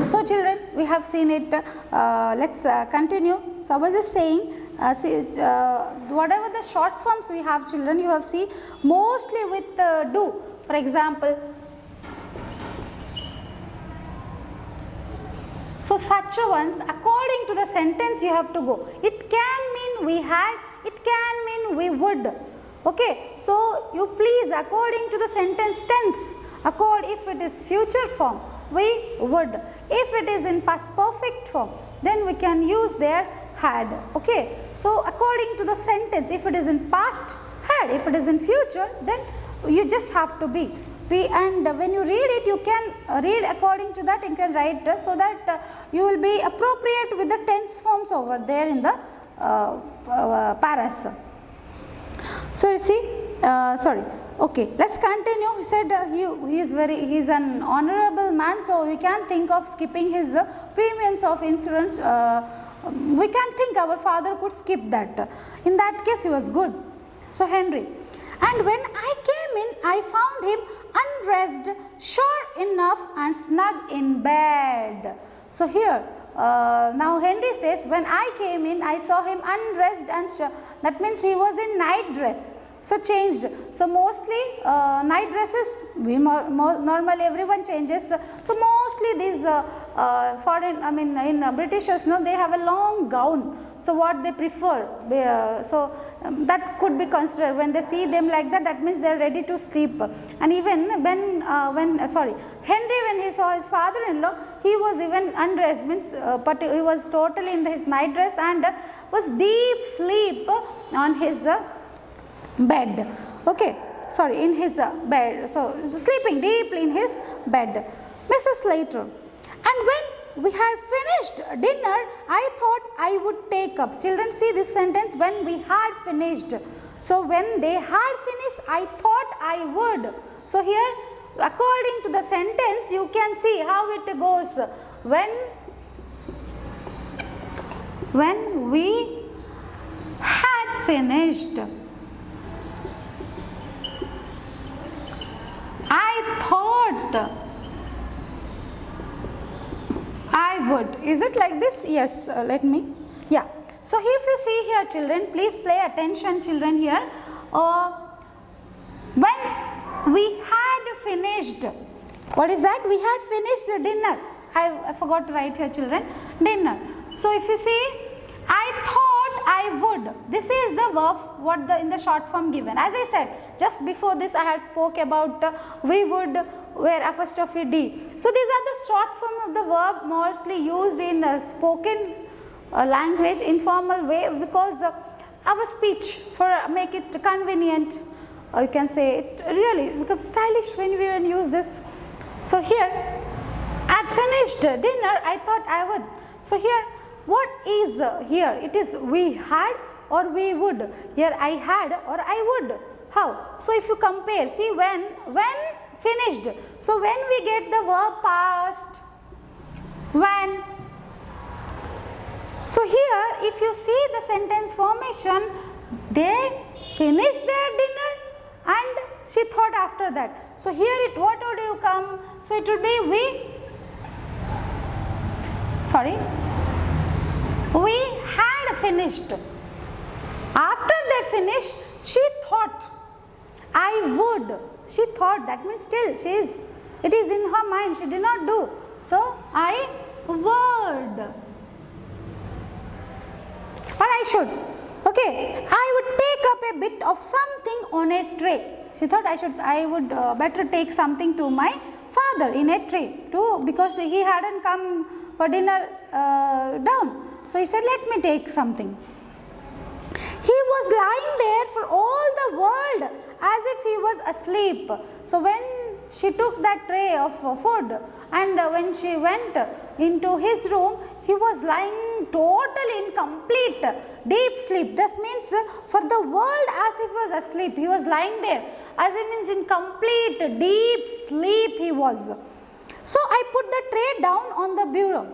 So children, we have seen it. Let's continue. So I was just saying, whatever the short forms we have, children, you have seen mostly with do. For example, so such ones, according to the sentence you have to go. It can mean we had, it can mean we would. Okay, so you please, according to the sentence tense, if it is future form, we would. If it is in past perfect form, then we can use their had. Okay, so according to the sentence, if it is in past, had. If it is in future, then you just have to be. And when you read it, you can read according to that, you can write so that you will be appropriate with the tense forms over there in the paras. So you see, sorry. Okay, let's continue. He said he is an honorable man, so we can think of skipping his premiums of insurance. We can think our father could skip that. In that case, he was good. So Henry, and when I came in, I found him undressed, sure enough, and snug in bed. So here, now Henry says, when I came in, I saw him undressed and that means he was in night dress. So changed. So mostly night dresses, normally everyone changes. So mostly these foreign, in Britishers, they have a long gown. So what they prefer, that could be considered. When they see them like that, that means they are ready to sleep. And even Henry, when he saw his father-in-law, he was even undressed, but he was totally in his night dress and was deep sleep on his bed. Okay, sorry, in his bed. So sleeping deeply in his bed. Mrs. Slater, and when we had finished dinner, I thought I would take up. Children, see this sentence, when we had finished. So when they had finished, I thought I would. So here, according to the sentence, you can see how it goes. When we had finished, I thought I would. Is it like this? Yes, let me. Yeah. So if you see here, children, please pay attention, children, here. When we had finished, what is that? We had finished dinner. I forgot to write here, children. Dinner. So if you see, I thought I would. This is the verb in the short form given. As I said, just before this I had spoke about we would, where apostrophe D. So these are the short form of the verb mostly used in spoken language, informal way, because our speech, for make it convenient, you can say it really becomes stylish when we use this. So here, I finished dinner, I thought I would. So here, what is here? It is we had or we would. Here I had or I would. How? So if you compare, see when finished. So when we get the verb past, when. So here if you see the sentence formation, they finished their dinner and she thought after that. So here what would you come? So it would be we had finished. After they finished, she thought I would. She thought, that means still it is in her mind, she did not do. So I would. Or I should. Okay, I would take up a bit of something on a tray. She thought I would better take something to my father in a tray too, because he hadn't come for dinner down. So he said, let me take something. He was lying there for all the world as if he was asleep. So when she took that tray of food and when she went into his room, he was lying totally in complete deep sleep. This means for the world as if he was asleep. He was lying there as it means in complete deep sleep he was. So I put the tray down on the bureau,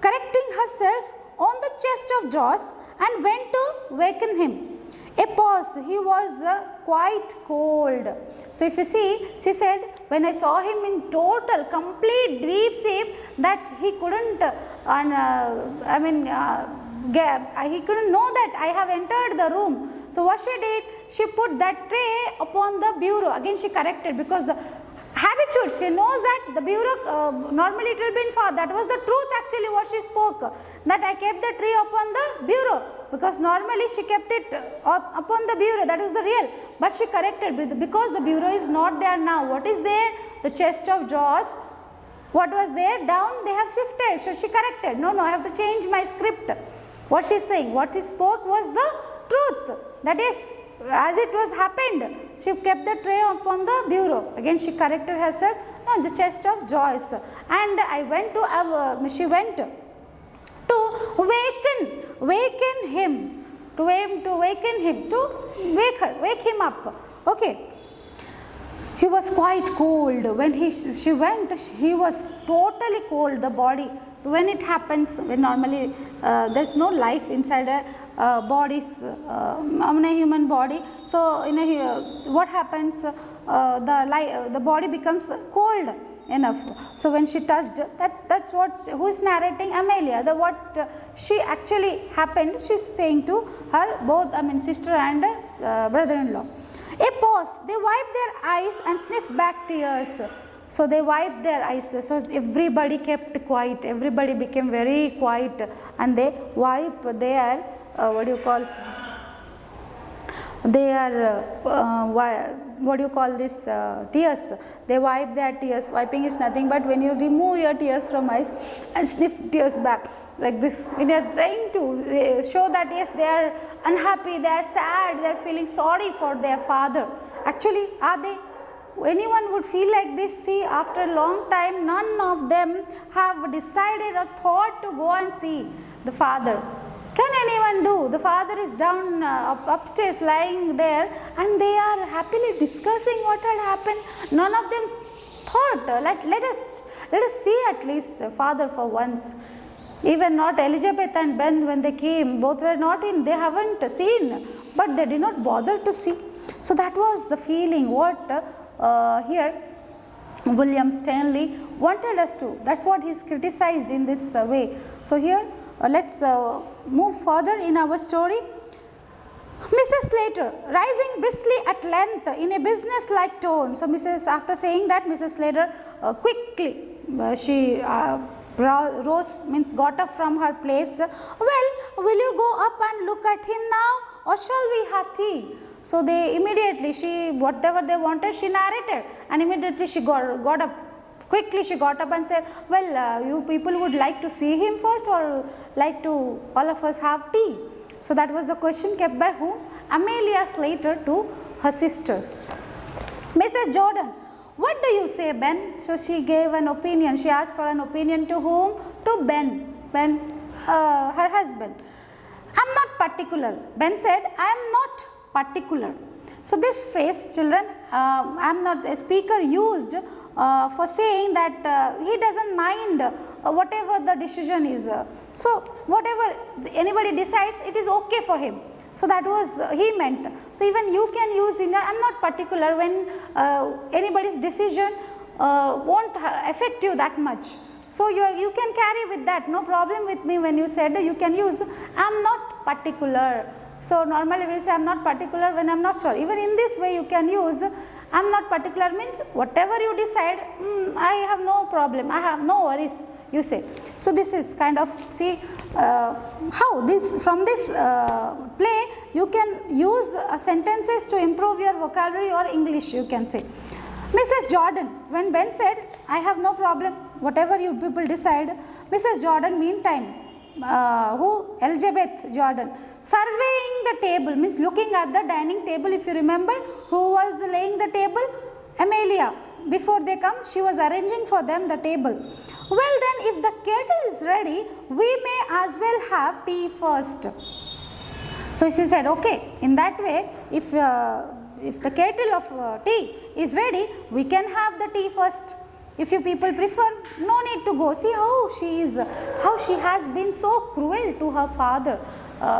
correcting herself on the chest of drawers, and went to waken him. A pause. He was quite cold. So if you see, she said, when I saw him in total, complete deep sleep, that he couldn't, he couldn't know that I have entered the room. So what she did, she put that tray upon the bureau. Again she corrected, because the habitude, she knows that the bureau, normally it will be in far. That was the truth actually what she spoke, that I kept the tray upon the bureau, because normally she kept it upon the bureau, that is the real. But she corrected, because the bureau is not there now. What is there? The chest of drawers. What was there? Down they have shifted. So she corrected. No, I have to change my script. What she is saying, what he spoke was the truth. That is, as it was happened, she kept the tray upon the bureau. Again she corrected herself. No, the chest of drawers. And I went to, she went to waken him, to wake him up. Okay. He was quite cold. When she went, he was totally cold, the body. So when it happens, when normally there is no life inside a bodies, in a human body. So in what happens, the body becomes cold enough. So when she touched, that's what, who is narrating? Amelia. What she actually happened, she is saying to her both, sister and brother-in-law. A pause. They wiped their eyes and sniffed back tears. So they wiped their eyes. So everybody kept quiet. Everybody became very quiet, and they wipe their tears. They wipe their tears. Wiping is nothing but when you remove your tears from eyes and sniff tears back like this, when you are trying to show that yes, they are unhappy, they are sad, they are feeling sorry for their father. Actually, are they? Anyone would feel like this? See, after a long time, none of them have decided or thought to go and see the father. Can anyone do? The father is down upstairs lying there, and they are happily discussing what had happened. None of them thought, let us see at least father for once. Even not Elizabeth and Ben, when they came, both were not in, they haven't seen, but they did not bother to see. So that was the feeling what here William Stanley wanted us to. That's what he is criticized in this way. So here let's move further in our story. Mrs. Slater, rising briskly at length in a business-like tone. So after saying that, Mrs. Slater quickly she rose, means got up from her place. Well, will you go up and look at him now, or shall we have tea? So they immediately, whatever they wanted, she narrated, and immediately she got up. Quickly she got up and said, well, you people would like to see him first, or like to all of us have tea? So that was the question kept by whom? Amelia Slater to her sisters. Mrs. Jordan, what do you say, Ben? So she gave an opinion. She asked for an opinion to whom? To Ben, her husband. I am not particular. Ben said, I am not particular. So this phrase, children, I am not a speaker used for saying that he doesn't mind whatever the decision is. So whatever anybody decides, it is okay for him. So that was he meant. So even you can use in I am not particular when anybody's decision won't affect you that much. So you can carry with that, no problem with me. When you said you can use I am not particular. So normally we will say I am not particular when I am not sure. Even in this way you can use I am not particular, means whatever you decide, I have no problem, I have no worries, you say. So this is kind of, see how this, from this play you can use sentences to improve your vocabulary or English, you can say. Mrs. Jordan, when Ben said I have no problem, whatever you people decide, Mrs. Jordan meantime, who? Elizabeth Jordan, surveying the table, means looking at the dining table. If you remember, who was laying the table? Amelia. Before they come, she was arranging for them the table. Well then, if the kettle is ready, we may as well have tea first. So she said, okay, in that way, if the kettle of tea is ready, we can have the tea first. If you people prefer, no need to go. See how she has been so cruel to her father.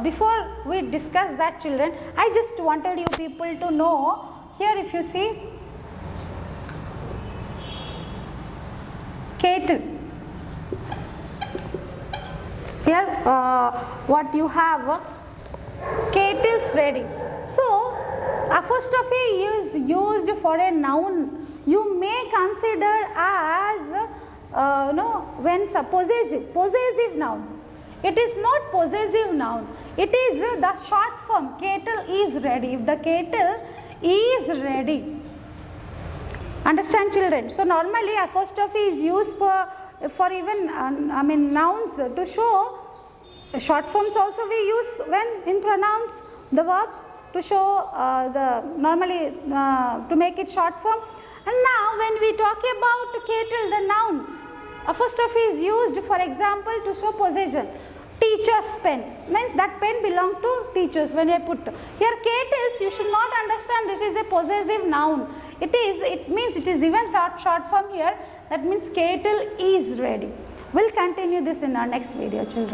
Before we discuss that, children, I just wanted you people to know. Here if you see, kettle. Here what you have, kettles ready. So apostrophe is used for a noun. You may consider as when possessive noun. It is not possessive noun. It is the short form. Kettle is ready. If the kettle is ready. Understand, children? So normally apostrophe is used for even nouns to show. Short forms also we use when in pronouns, the verbs, to show to make it short form. And now when we talk about kettle, the noun, apostrophe is used, for example, to show possession. Teacher's pen means that pen belongs to teachers. When I put here kettles, you should not understand this is a possessive noun. It means it is even short form here. That means kettle is ready. We'll continue this in our next video, children.